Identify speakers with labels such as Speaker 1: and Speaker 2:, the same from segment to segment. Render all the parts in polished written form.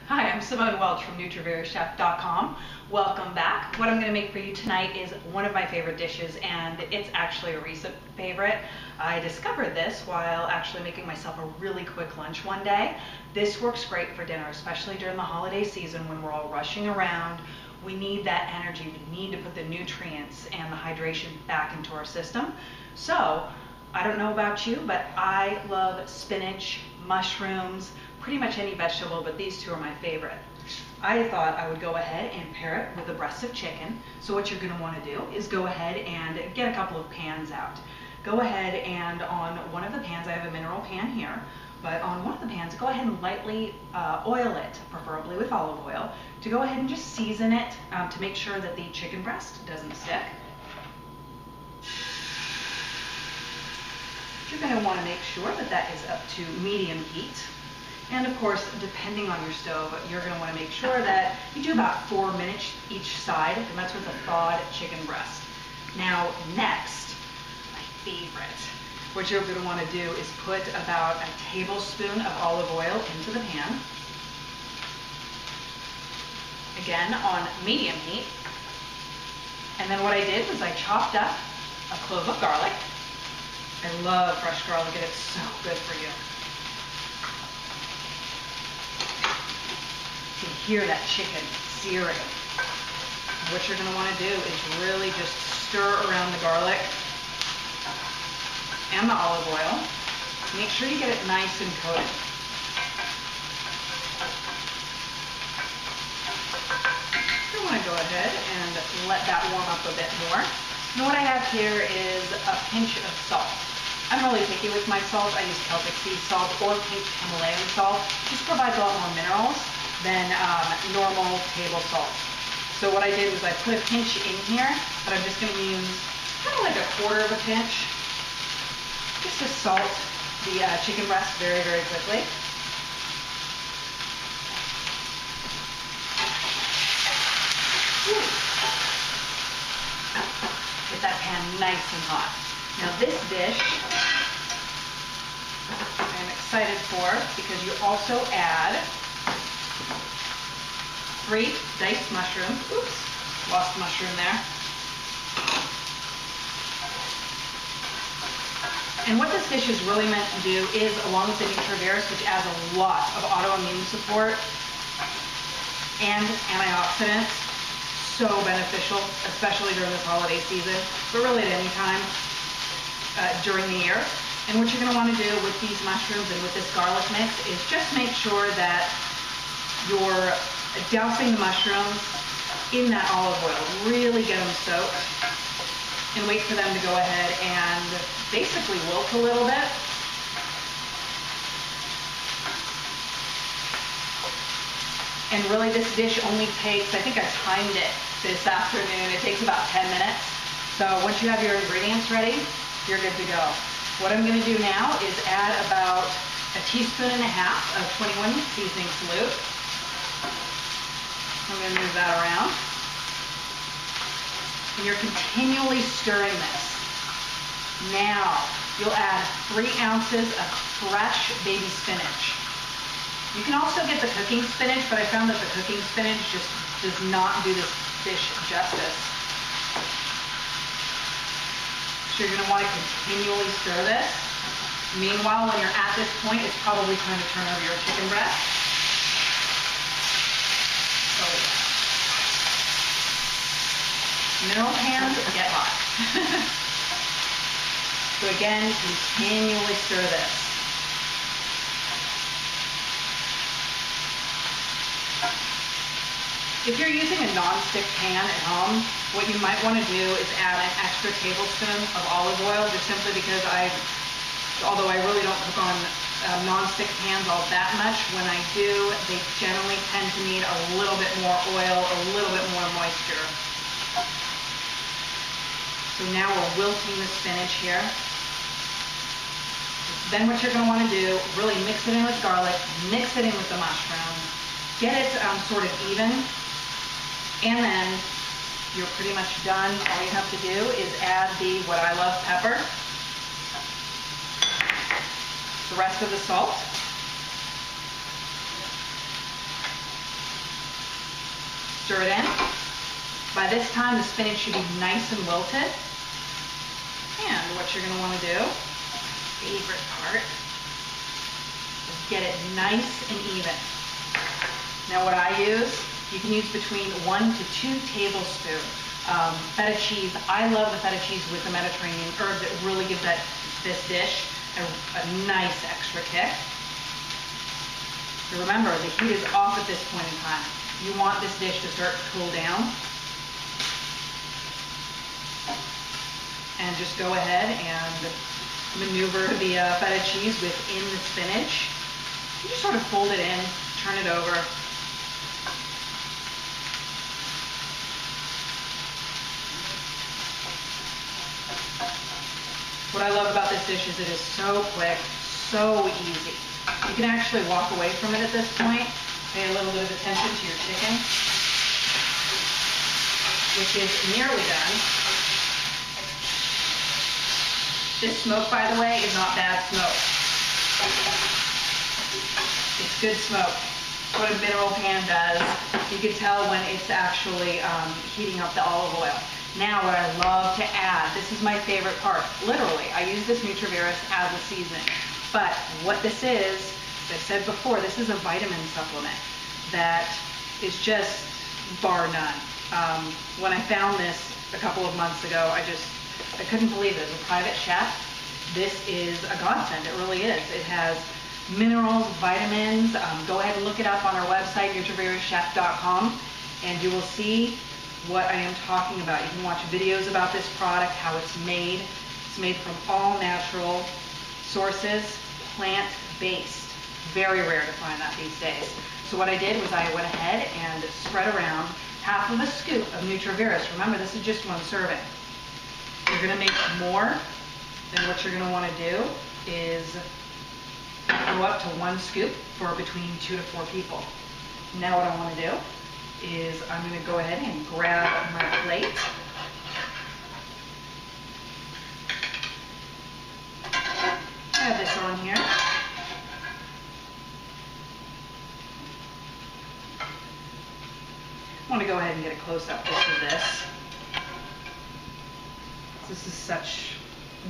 Speaker 1: Hi, I'm Simone Welch from NutriVerusChef.com. Welcome back. What I'm going to make for you tonight is one of my favorite dishes, and it's actually a recent favorite. I discovered this while actually making myself a really quick lunch one day. This works great for dinner, especially during the holiday season when we're all rushing around. We need that energy. We need to put the nutrients and the hydration back into our system. So, I don't know about you, but I love spinach, mushrooms, pretty much any vegetable, but these two are my favorite. I thought I would go ahead and pair it with a breast of chicken. So what you're going to want to do is go ahead and get a couple of pans out. Go ahead and on one of the pans, I have a mineral pan here, but on one of the pans, go ahead and lightly oil it, preferably with olive oil, to go ahead and just season it to make sure that the chicken breast doesn't stick. You're going to want to make sure that that is up to medium heat. And of course, depending on your stove, you're going to want to make sure that you do about 4 minutes each side, and that's with a thawed chicken breast. Now, next, my favorite, what you're going to want to do is put about a tablespoon of olive oil into the pan. Again, on medium heat. And then what I did was I chopped up a clove of garlic. I love fresh garlic, and it's so good for you. You can hear that chicken searing. What you're going to want to do is really just stir around the garlic and the olive oil. Make sure you get it nice and coated. You want to go ahead and let that warm up a bit more. And what I have here is a pinch of salt. I'm really picky with my salt. I use Celtic sea salt or pink Himalayan salt. This provides a lot more minerals than normal table salt. So what I did was I put a pinch in here, but I'm just going to use kind of like a quarter of a pinch, just to salt the chicken breast very, very quickly. Get that pan nice and hot. Now this dish I'm excited for because you also add 3 diced mushrooms. Oops, lost a mushroom there. And what this dish is really meant to do is, along with the NutriVerus, which adds a lot of autoimmune support and antioxidants, so beneficial, especially during this holiday season, but really at any time during the year. And what you're going to want to do with these mushrooms and with this garlic mix is just make sure that you're dousing the mushrooms in that olive oil. Really get them soaked and wait for them to go ahead and basically wilt a little bit. And really this dish only takes, I think I timed it this afternoon, it takes about 10 minutes. So once you have your ingredients ready, you're good to go. What I'm going to do now is add about 1.5 teaspoons of 21 seasoning salute. I'm going to move that around. And you're continually stirring this. Now, you'll add 3 ounces of fresh baby spinach. You can also get the cooking spinach, but I found that the cooking spinach just does not do this dish justice. So you're going to want to continually stir this. Meanwhile, when you're at this point, it's probably time to turn over your chicken breast. Mineral pans get hot. So again, continually stir this. If you're using a non-stick pan at home, what you might want to do is add an extra tablespoon of olive oil, just simply because although I really don't cook on non-stick pans all that much, when I do, they generally tend to need a little bit more oil, a little bit more moisture. So now we're wilting the spinach here. Then what you're going to want to do, really mix it in with garlic, mix it in with the mushrooms, get it sort of even, and then you're pretty much done. All you have to do is add what I love, pepper, the rest of the salt, Stir it in. By this time, the spinach should be nice and wilted. And what you're going to want to do, favorite part, is get it nice and even. Now what I use, you can use between 1 to 2 tablespoons. Feta cheese, I love the feta cheese with the Mediterranean herbs. It really gives this dish a nice extra kick. So remember, the heat is off at this point in time. You want this dish to start to cool down. And just go ahead and maneuver the feta cheese within the spinach. You just sort of fold it in, turn it over. What I love about this dish is it is so quick, so easy. You can actually walk away from it at this point. Pay a little bit of attention to your chicken, which is nearly done. This smoke, by the way, is not bad smoke. It's good smoke. What a mineral pan does, you can tell when it's actually heating up the olive oil. Now what I love to add, this is my favorite part, literally, I use this NutriVerus as a seasoning. But what this is, as I said before, this is a vitamin supplement that is just bar none. When I found this a couple of months ago, I couldn't believe it. As a private chef, this is a godsend. It really is. It has minerals, vitamins. Go ahead and look it up on our website, NutriVerusChef.com, and you will see what I am talking about. You can watch videos about this product, how it's made. It's made from all natural sources, plant-based. Very rare to find that these days. So what I did was I went ahead and spread around half of a scoop of NutriVerus. Remember, this is just one serving. You're going to make more, then what you're going to want to do is go up to 1 scoop for between 2 to 4 people. Now what I want to do is I'm going to go ahead and grab my plate. I have this on here. I want to go ahead and get a close-up look of this.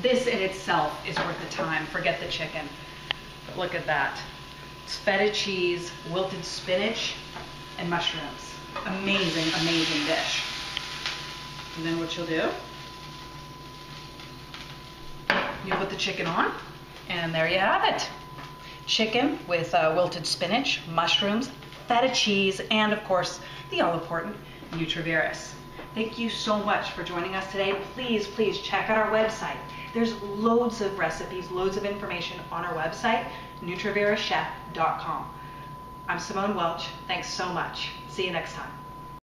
Speaker 1: This in itself is worth the time. Forget the chicken. But look at that. It's feta cheese, wilted spinach, and mushrooms. Amazing, amazing dish. And then what you'll do, you'll put the chicken on, and there you have it. Chicken with wilted spinach, mushrooms, feta cheese, and of course, the all-important NutriVerus. Thank you so much for joining us today. Please, please check out our website. There's loads of recipes, loads of information on our website, NutriVerusChef.com. I'm Simone Welch. Thanks so much. See you next time.